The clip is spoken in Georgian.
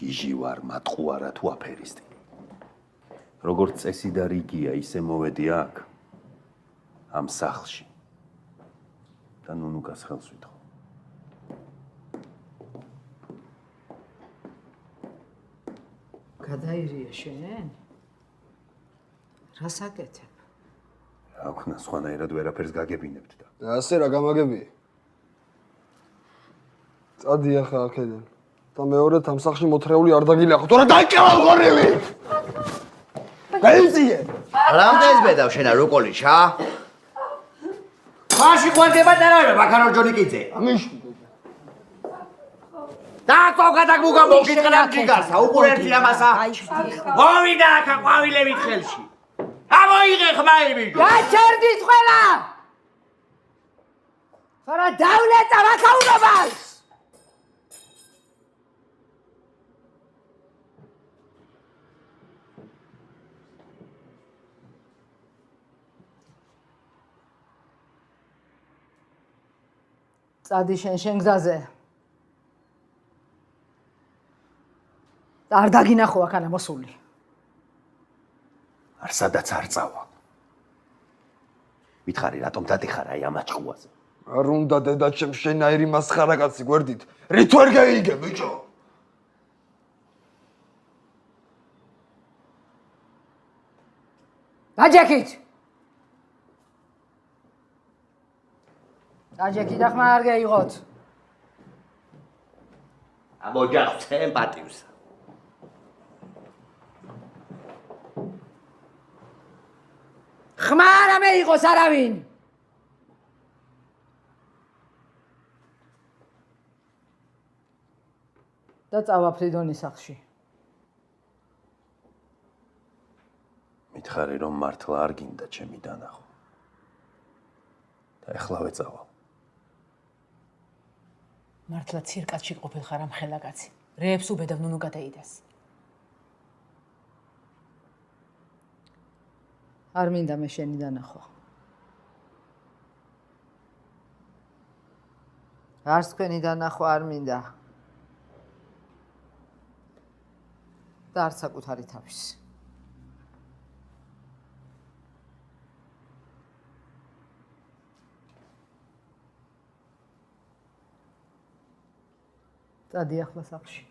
გიჟი ვარ, მატყუარა თუ აფერისტი. როგორც წესი და რიგია, ისე მოვედი აქ, ამ სახლში. და ნუნუკას ხელს ვითხოვ. გადაირია შენ? რას აკეთებ? რა ქნა, სხვანაირად ვერაფერს გაგებინებთ და. ასე რა გამაგებია? წადი ახლა აქედან. და მეორედ ამ სახლში მოთრეული არ დაგილახო. თორე დაიკავალ გორილი. გაიძიე. რამდენს ბედავ შენა რუკოლიჩა? მაში ყვარდება დარავა ბაქანო ჯონიკიძე. ამიშ. და კოგადაგმუგა მოგიტყნა ჯიგარსა, უყურებთ ამასა. მოვიდა აქა ყვავილებით ხელში. ამოიღე ხმაი ბიჭო. გაჩერდით ყველა. ხარა დავლეწა ვაკაუნობას. წადი შენ გზაზე. არ დაგინახო აქ მოსული. არ სადაც არ წავა. მითხარი რატომ დადიხარ აი ამ აჭყუაზე? არ უნდა დედაჩემ შენაირი მასხარა კაცი გვერდით. რით ვერ გაიგე ბიჭო? დაჯექით. დაჯექით და ხმა არ გაიღოთ. ამოჯახცენ პატივს. ხმა არ ამეიღოს არავინ. და წავა ფრიდონის სახლში. მითხარი რომ მართლა არ გინდა ჩემი დანახვა. და ეხლავე წავალ. მართლა ცირკაცში ყოფილ ხარ ამ ხელაკაცი. რეებს უბედავ ნუნუ გადაიდას. არ მინდა მე შენი დანახვა. არც თქვენი დანახვა არ მინდა. და არც საკუთარი თავის. წადი ახლა სახლში.